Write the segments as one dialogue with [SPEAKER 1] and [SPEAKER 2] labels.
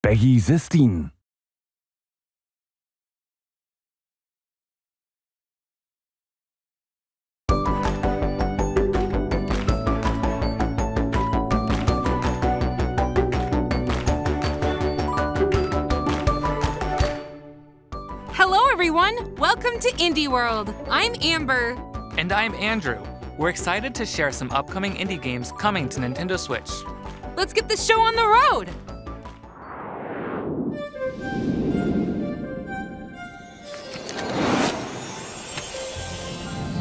[SPEAKER 1] Peggy 16.
[SPEAKER 2] Hello everyone! Welcome to Indie World. I'm Amber.
[SPEAKER 3] And I'm Andrew. We're excited to share some upcoming indie games coming to Nintendo Switch.
[SPEAKER 2] Let's get the show on the road!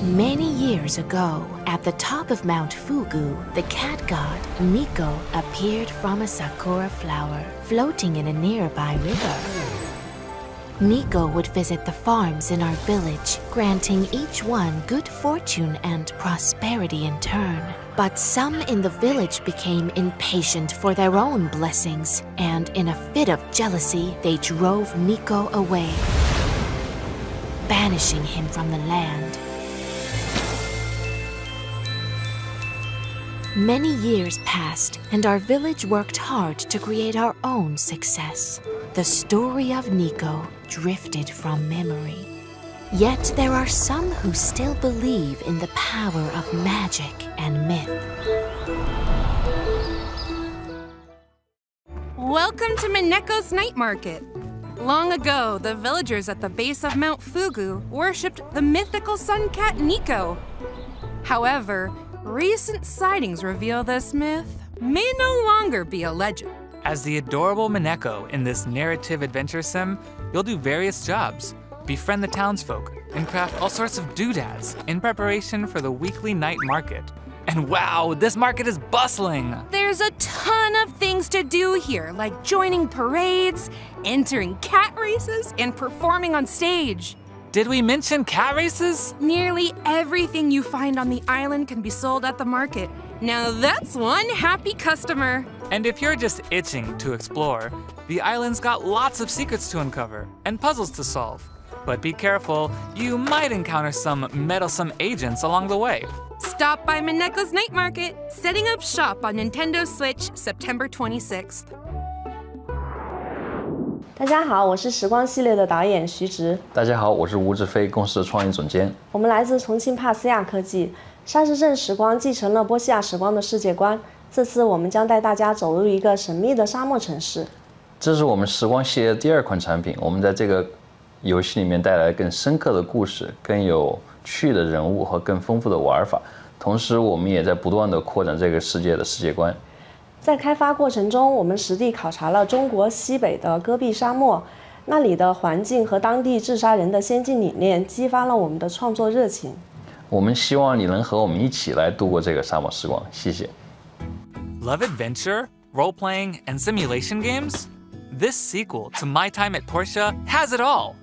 [SPEAKER 4] Many years ago, at the top of Mount Fugu, the cat god, Mineko, appeared from a sakura flower floating in a nearby river. Mineko would visit the farms in our village, granting each one good fortune and prosperity in turn. But some in the village became impatient for their own blessings, and in a fit of jealousy, they drove Mineko away, banishing him from the land. Many years passed, and our village worked hard to create our own success. The story of Mineko drifted from memory. Yet there are some who still believe in the power of magic and myth.
[SPEAKER 2] Welcome to Mineko's night market. Long ago, the villagers at the base of Mount Fugu worshipped the mythical sun cat Mineko. However, recent sightings reveal this myth may no longer be a legend.
[SPEAKER 3] As the adorable Mineko in this narrative adventure sim, you'll do various jobs, befriend the townsfolk, and craft all sorts of doodads in preparation for the weekly night market. And wow, this market is bustling!
[SPEAKER 2] There's a ton of things to do here, like joining parades, entering cat races, and performing on stage.
[SPEAKER 3] Did we mention cat races?
[SPEAKER 2] Nearly everything you find on the island can be sold at the market. Now that's one happy customer.
[SPEAKER 3] And if you're just itching to explore, the island's got lots of secrets to uncover and puzzles to solve. But be careful, you might encounter some meddlesome agents along the way.
[SPEAKER 2] Stop by Mineko's night market, setting up shop on Nintendo Switch September 26th.
[SPEAKER 5] 大家好，我是时光系列的导演徐直。
[SPEAKER 6] 大家好，我是吴志飞，公司的创意总监。
[SPEAKER 5] 我们来自重庆帕斯亚科技。沙市镇时光继承了波西亚时光的世界观，这次我们将带大家走入一个神秘的沙漠城市。
[SPEAKER 6] 这是我们时光系列的第2款产品，我们在这个游戏里面带来更深刻的故事、更有趣的人物和更丰富的玩法。同时，我们也在不断地扩展这个世界的世界观。
[SPEAKER 5] 在开发过程中，我们实地考察了中国西北的戈壁沙漠，那里的环境和当地治沙人的先进理念激发了我们的创作热情。
[SPEAKER 6] 我们希望你能和我们一起来度过这个沙漠时光，谢谢。
[SPEAKER 3] Love adventure, role-playing, and simulation games? This sequel to My Time at Portia has it all!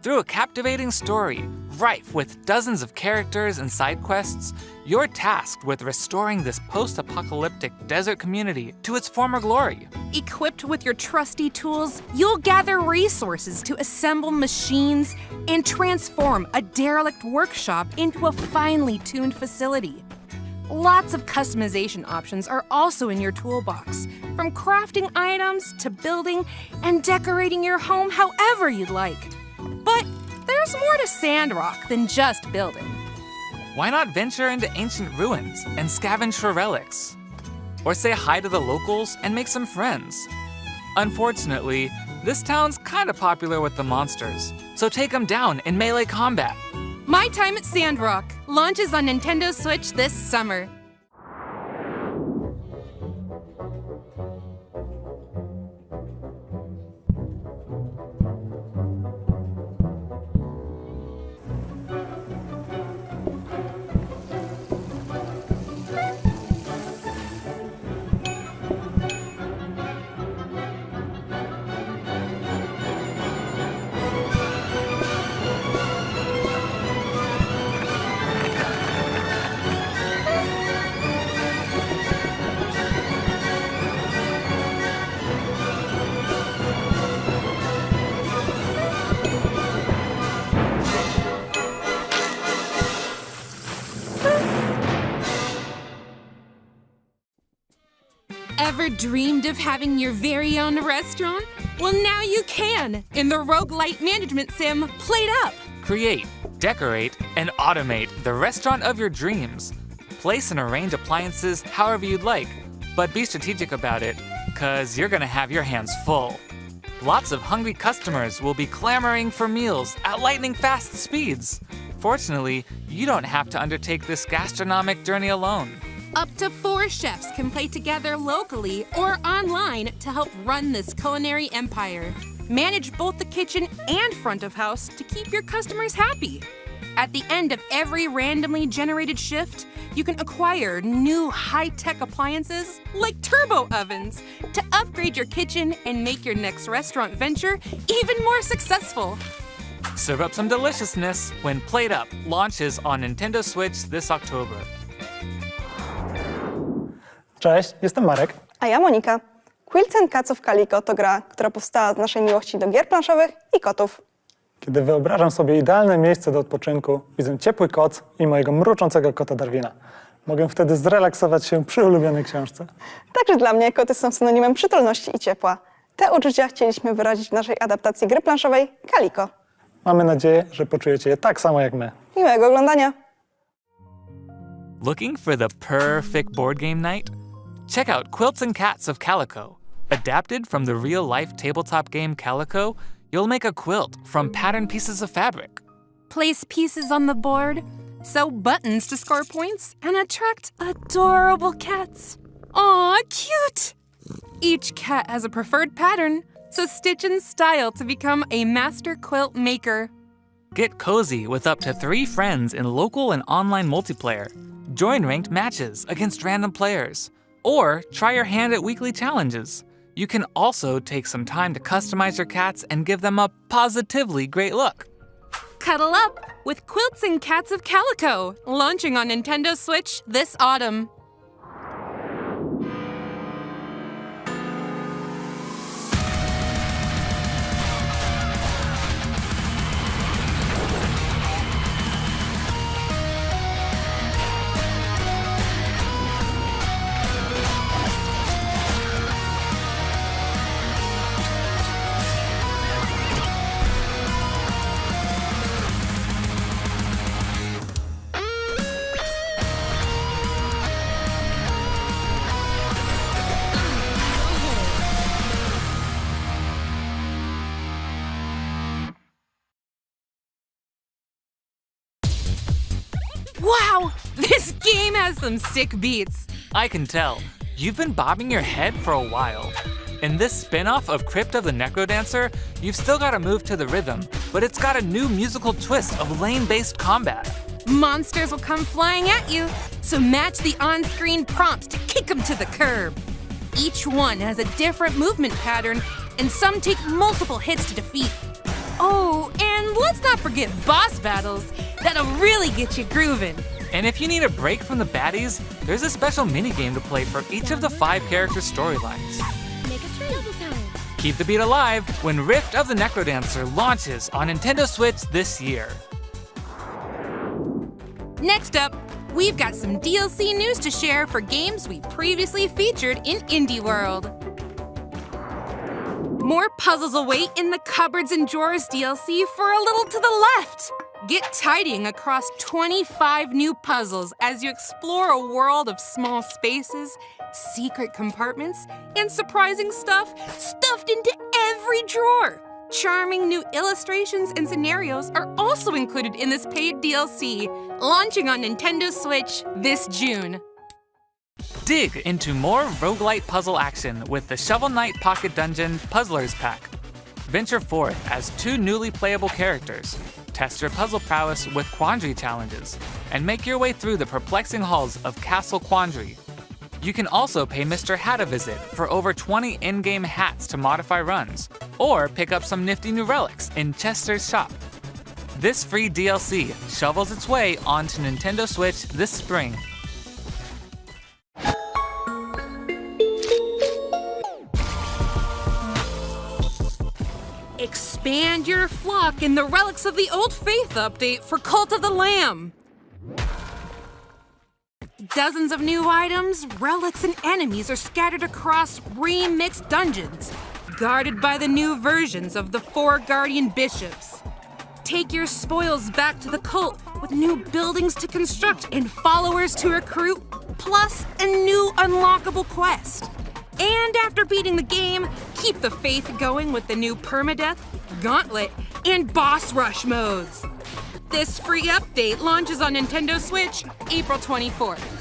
[SPEAKER 3] Through a captivating story, rife with dozens of characters and side quests, you're tasked with restoring this post-apocalyptic desert community to its former glory.
[SPEAKER 2] Equipped with your trusty tools, you'll gather resources to assemble machines and transform a derelict workshop into a finely tuned facility. Lots of customization options are also in your toolbox, from crafting items to building and decorating your home however you'd like. But there's more to Sandrock than just building.
[SPEAKER 3] Why not venture into ancient ruins and scavenge for relics? Or say hi to the locals and make some friends? Unfortunately, this town's kinda popular with the monsters, so take them down in melee combat.
[SPEAKER 2] My Time at Sandrock launches on Nintendo Switch this summer. Ever dreamed of having your very own restaurant? Well, now you can in the roguelite management sim PlateUp.
[SPEAKER 3] Create, decorate, and automate the restaurant of your dreams. Place and arrange appliances however you'd like, but be strategic about it, cause you're gonna have your hands full. Lots of hungry customers will be clamoring for meals at lightning-fast speeds. Fortunately, you don't have to undertake this gastronomic journey alone.
[SPEAKER 2] Up to 4 chefs can play together locally or online to help run this culinary empire. Manage both the kitchen and front of house to keep your customers happy. At the end of every randomly generated shift, you can acquire new high-tech appliances like turbo ovens to upgrade your kitchen and make your next restaurant venture even more successful.
[SPEAKER 3] Serve up some deliciousness when PlateUp launches on Nintendo Switch this October.
[SPEAKER 1] Cześć, jestem Marek.
[SPEAKER 7] A ja Monika. Quilts and Cats of Calico to gra, która powstała z naszej miłości do gier planszowych i kotów.
[SPEAKER 1] Kiedy wyobrażam sobie idealne miejsce do odpoczynku, widzę ciepły koc i mojego mruczącego kota Darwina. Mogę wtedy zrelaksować się przy ulubionej książce.
[SPEAKER 7] Także dla mnie koty są synonimem przytulności i ciepła. Te uczucia chcieliśmy wyrazić w naszej adaptacji gry planszowej Calico.
[SPEAKER 1] Mamy nadzieję, że poczujecie je tak samo jak my.
[SPEAKER 7] Miłego oglądania!
[SPEAKER 3] Looking for the perfect board game night? Check out Quilts and Cats of Calico. Adapted from the real-life tabletop game Calico, you'll make a quilt from patterned pieces of fabric.
[SPEAKER 2] Place pieces on the board, sew buttons to score points, and attract adorable cats. Aw, cute! Each cat has a preferred pattern, so stitch and style to become a master quilt maker.
[SPEAKER 3] Get cozy with up to 3 friends in local and online multiplayer. Join ranked matches against random players. Or try your hand at weekly challenges. You can also take some time to customize your cats and give them a positively great look.
[SPEAKER 2] Cuddle up with Quilts and Cats of Calico, launching on Nintendo Switch this autumn. Wow, this game has some sick beats.
[SPEAKER 3] I can tell. You've been bobbing your head for a while. In this spin-off of Crypt of the Necrodancer, you've still got to move to the rhythm, but it's got a new musical twist of lane-based combat.
[SPEAKER 2] Monsters will come flying at you, so match the on-screen prompts to kick them to the curb. Each one has a different movement pattern, and some take multiple hits to defeat. Oh, and let's not forget boss battles. That'll really get you grooving.
[SPEAKER 3] And if you need a break from the baddies, there's a special minigame to play for each of the 5 character storylines.
[SPEAKER 2] Make a tree. Double time.
[SPEAKER 3] Keep the beat alive when Rift of the Necrodancer launches on Nintendo Switch this year.
[SPEAKER 2] Next up, we've got some DLC news to share for games we previously featured in Indie World. More puzzles await in the Cupboards and Drawers DLC for a little to the left. Get tidying across 25 new puzzles as you explore a world of small spaces, secret compartments, and surprising stuff stuffed into every drawer. Charming new illustrations and scenarios are also included in this paid DLC, launching on Nintendo Switch this June.
[SPEAKER 3] Dig into more roguelite puzzle action with the Shovel Knight Pocket Dungeon Puzzlers Pack. Venture forth as 2 newly playable characters. Test your puzzle prowess with Quandary challenges, and make your way through the perplexing halls of Castle Quandary. You can also pay Mr. Hat a visit for over 20 in-game hats to modify runs, or pick up some nifty new relics in Chester's shop. This free DLC shovels its way onto Nintendo Switch this spring.
[SPEAKER 2] Expand your flock in the Relics of the Old Faith update for Cult of the Lamb. dozens of new items, relics, and enemies are scattered across remixed dungeons, guarded by the new versions of the 4 guardian bishops. Take your spoils back to the cult with new buildings to construct and followers to recruit, plus a new unlockable quest. And after beating the game, keep the faith going with the new permadeath, gauntlet, and boss rush modes. This free update launches on Nintendo Switch April 24th.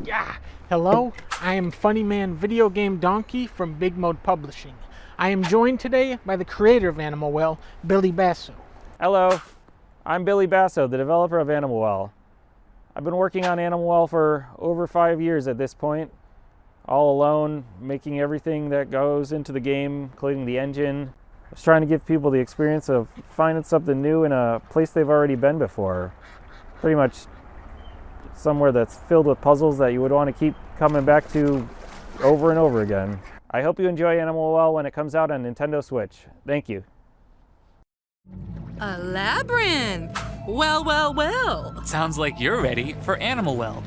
[SPEAKER 8] Yeah. Hello, I am Funny Man Video Game Donkey from Big Mode Publishing. I am joined today by the creator of Animal Well, Billy Basso.
[SPEAKER 9] Hello, I'm Billy Basso, the developer of Animal Well. I've been working on Animal Well for over 5 years at this point, all alone, making everything that goes into the game, including the engine. I was trying to give people the experience of finding something new in a place they've already been before. Pretty much somewhere that's filled with puzzles that you would want to keep coming back to over and over again. I hope you enjoy Animal Well when it comes out on Nintendo Switch. Thank you.
[SPEAKER 2] A labyrinth! Well.
[SPEAKER 3] Sounds like you're ready for Animal Well.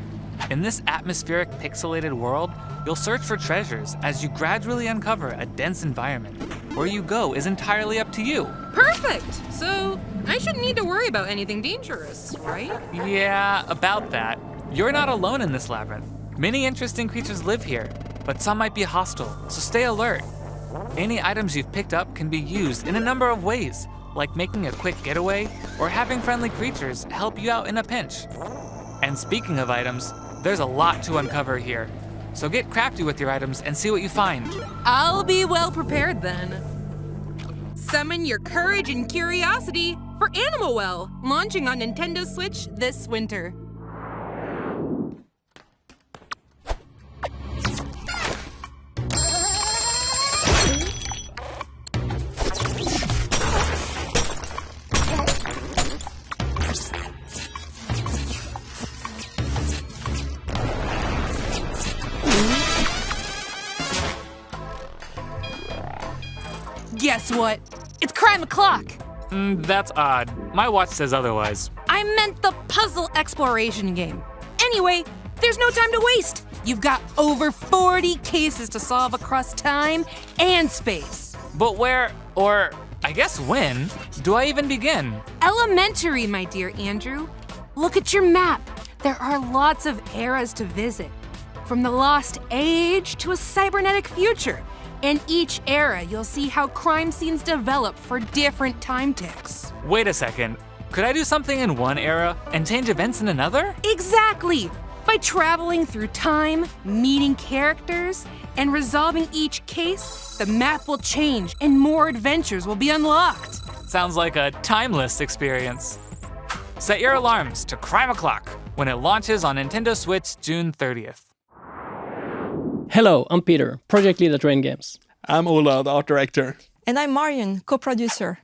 [SPEAKER 3] In this atmospheric, pixelated world, you'll search for treasures as you gradually uncover a dense environment. Where you go is entirely up to you.
[SPEAKER 2] Perfect! So, I shouldn't need to worry about anything dangerous, right?
[SPEAKER 3] Yeah, about that. You're not alone in this labyrinth. Many interesting creatures live here, but some might be hostile, so stay alert. Any items you've picked up can be used in a number of ways, like making a quick getaway or having friendly creatures help you out in a pinch. And speaking of items, there's a lot to uncover here. So get crafty with your items and see what you find.
[SPEAKER 2] I'll be well prepared then. Summon your courage and curiosity for Animal Well, launching on Nintendo Switch this winter. Guess what? It's crime o'clock!
[SPEAKER 3] That's odd. My watch says otherwise.
[SPEAKER 2] I meant the puzzle exploration game. Anyway, there's no time to waste. You've got over 40 cases to solve across time and space.
[SPEAKER 3] But where, or I guess when, do I even begin?
[SPEAKER 2] Elementary, my dear Andrew. Look at your map. There are lots of eras to visit. From the Lost Age to a cybernetic future. In each era, you'll see how crime scenes develop for different time ticks.
[SPEAKER 3] Wait a second. Could I do something in one era and change events in another?
[SPEAKER 2] Exactly! By traveling through time, meeting characters, and resolving each case, the map will change and more adventures will be unlocked.
[SPEAKER 3] Sounds like a timeless experience. Set your alarms to Crime O'Clock when it launches on Nintendo Switch June 30th.
[SPEAKER 10] Hello, I'm Peter, project lead at Rain Games.
[SPEAKER 11] I'm Ola, the art director.
[SPEAKER 12] And I'm Marion, co-producer.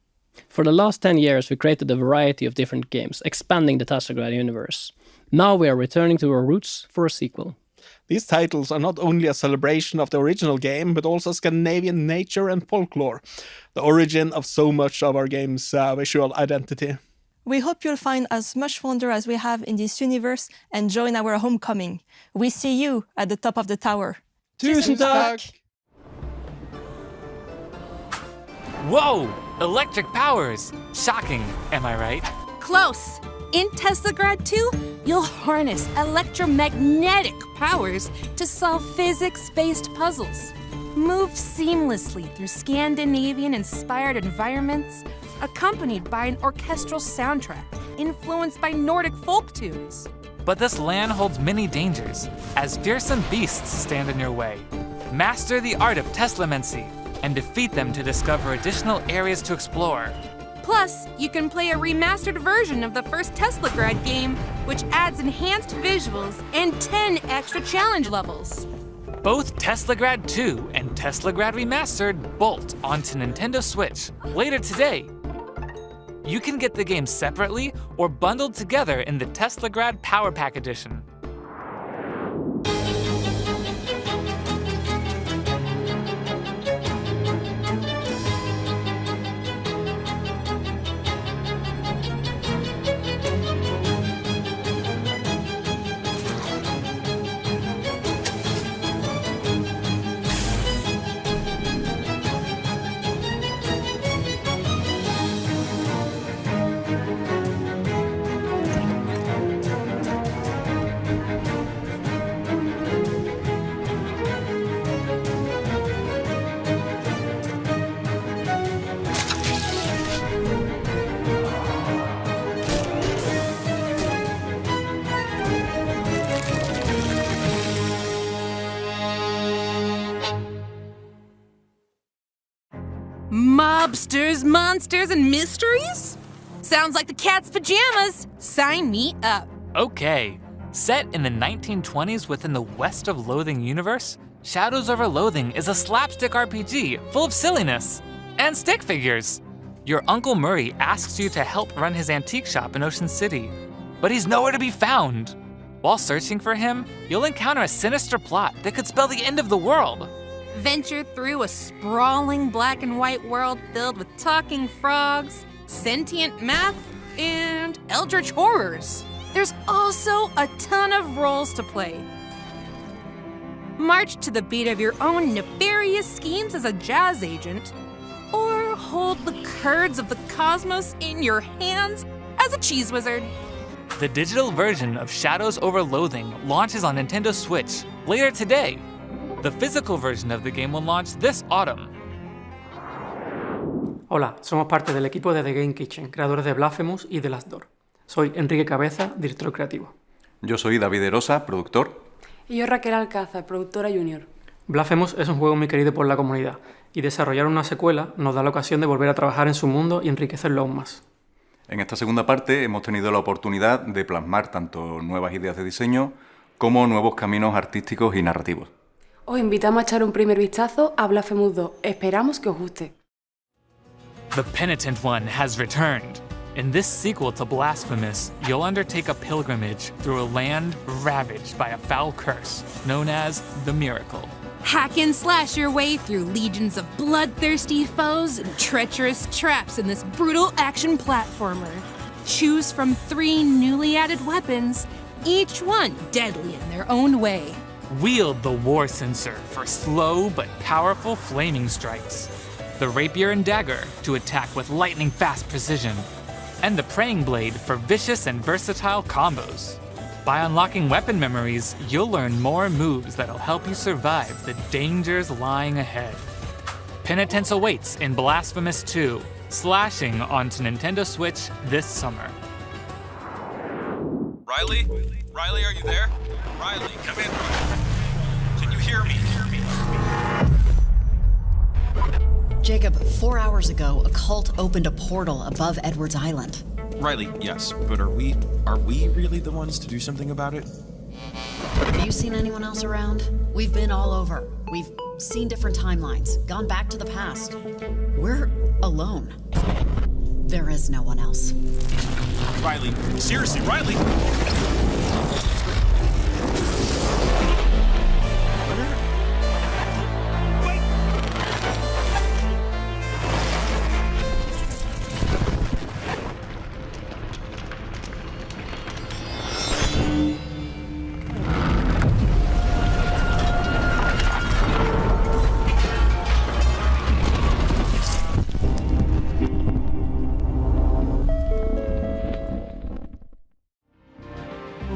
[SPEAKER 10] For the last 10 years, we created a variety of different games, expanding the Teslagrad universe. Now we are returning to our roots for a sequel.
[SPEAKER 11] These titles are not only a celebration of the original game, but also Scandinavian nature and folklore, the origin of so much of our game's visual identity.
[SPEAKER 12] We hope you'll find as much wonder as we have in this universe and join our homecoming. We see you at the top of the tower.
[SPEAKER 11] Tusen tack!
[SPEAKER 3] Whoa! Electric powers! Shocking, am I right?
[SPEAKER 2] Close! In Teslagrad 2, you'll harness electromagnetic powers to solve physics-based puzzles. Move seamlessly through Scandinavian-inspired environments, accompanied by an orchestral soundtrack influenced by Nordic folk tunes.
[SPEAKER 3] But this land holds many dangers, as fearsome beasts stand in your way. Master the art of Teslamancy and defeat them to discover additional areas to explore.
[SPEAKER 2] Plus, you can play a remastered version of the first Teslagrad game, which adds enhanced visuals and 10 extra challenge levels.
[SPEAKER 3] Both Teslagrad 2 and Teslagrad Remastered bolt onto Nintendo Switch later today. You can get the games separately or bundled together in the Teslagrad Power Pack Edition.
[SPEAKER 2] Mobsters, monsters, and mysteries? Sounds like the cat's pajamas. Sign me up.
[SPEAKER 3] Okay. Set in the 1920s within the West of Loathing universe, Shadows Over Loathing is a slapstick RPG full of silliness and stick figures. Your Uncle Murray asks you to help run his antique shop in Ocean City, but he's nowhere to be found. While searching for him, you'll encounter a sinister plot that could spell the end of the world.
[SPEAKER 2] Venture through a sprawling black and white world filled with talking frogs, sentient math, and eldritch horrors. There's also a ton of roles to play. March to the beat of your own nefarious schemes as a jazz agent, or hold the curds of the cosmos in your hands as a cheese wizard.
[SPEAKER 3] The digital version of Shadows Over Loathing launches on Nintendo Switch later today. The physical version of the game will launch this autumn.
[SPEAKER 13] Hola, somos parte del equipo de The Game Kitchen, creadores de Blasphemous y de Last Door. Soy Enrique Cabeza, director creativo.
[SPEAKER 14] Yo soy David Erosa, productor.
[SPEAKER 15] Y yo Raquel Alcázar, productora junior.
[SPEAKER 13] Blasphemous es un juego muy querido por la comunidad, y desarrollar una secuela nos da la ocasión de volver a trabajar en su mundo y enriquecerlo aún más.
[SPEAKER 14] En esta segunda parte hemos tenido la oportunidad de plasmar tanto nuevas ideas de diseño como nuevos caminos artísticos y narrativos.
[SPEAKER 15] Os invitamos a echar un primer vistazo a Blasphemous 2. Esperamos que os guste.
[SPEAKER 3] The Penitent One has returned. In this sequel to Blasphemous, you'll undertake a pilgrimage through a land ravaged by a foul curse known as the Miracle.
[SPEAKER 2] Hack and slash your way through legions of bloodthirsty foes and treacherous traps in this brutal action platformer. Choose from 3 newly added weapons, each one deadly in their own way.
[SPEAKER 3] Wield the War Censer for slow but powerful flaming strikes, the Rapier and Dagger to attack with lightning-fast precision, and the Praying Blade for vicious and versatile combos. By unlocking weapon memories, you'll learn more moves that'll help you survive the dangers lying ahead. Penitence awaits in Blasphemous 2, slashing onto Nintendo Switch this summer.
[SPEAKER 16] Riley? Riley, are you there? Riley, come in. Can you hear me?
[SPEAKER 17] Jacob, 4 hours ago, a cult opened a portal above Edwards Island.
[SPEAKER 16] Riley, yes, but are we really the ones to do something about it?
[SPEAKER 17] Have you seen anyone else around? We've been all over. We've seen different timelines, gone back to the past. We're alone. There is no one else.
[SPEAKER 16] Riley, seriously, Riley!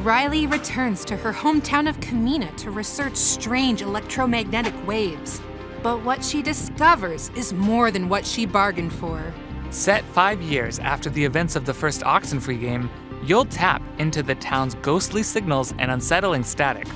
[SPEAKER 2] Riley returns to her hometown of Kamina to research strange electromagnetic waves. But what she discovers is more than what she bargained for.
[SPEAKER 3] Set 5 years after the events of the first Oxenfree game, you'll tap into the town's ghostly signals and unsettling static.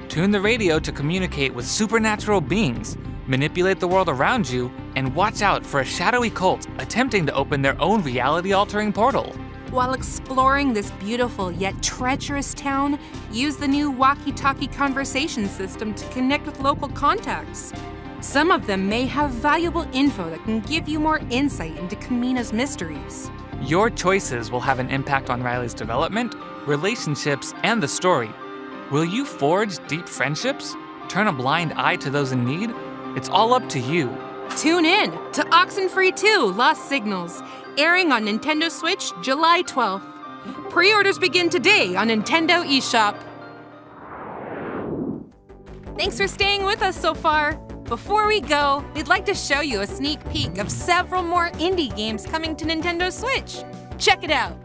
[SPEAKER 3] Tune the radio to communicate with supernatural beings, manipulate the world around you, and watch out for a shadowy cult attempting to open their own reality-altering portal.
[SPEAKER 2] While exploring this beautiful yet treacherous town, use the new walkie-talkie conversation system to connect with local contacts. Some of them may have valuable info that can give you more insight into Kamina's mysteries.
[SPEAKER 3] Your choices will have an impact on Riley's development, relationships, and the story. Will you forge deep friendships? Turn a blind eye to those in need? It's all up to you.
[SPEAKER 2] Tune in to Oxenfree 2 Lost Signals, airing on Nintendo Switch July 12th. Pre-orders begin today on Nintendo eShop. Thanks for staying with us so far. Before we go, we'd like to show you a sneak peek of several more indie games coming to Nintendo Switch. Check it out.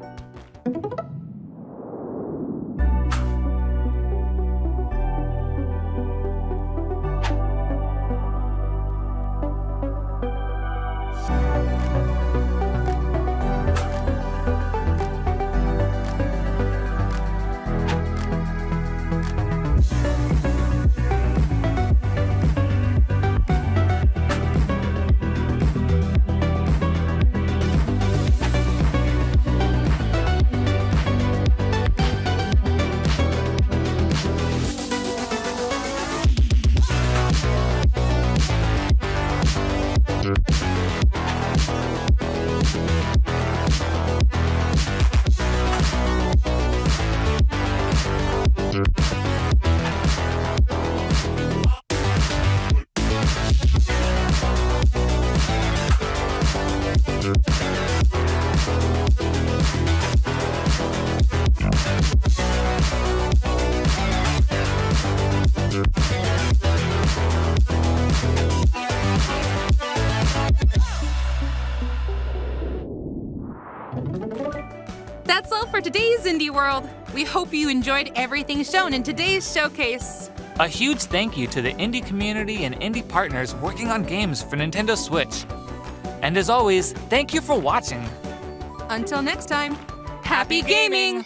[SPEAKER 2] World. We hope you enjoyed everything shown in today's showcase.
[SPEAKER 3] A huge thank you to the indie community and indie partners working on games for Nintendo Switch. And as always, thank you for watching.
[SPEAKER 2] Until next time, happy gaming!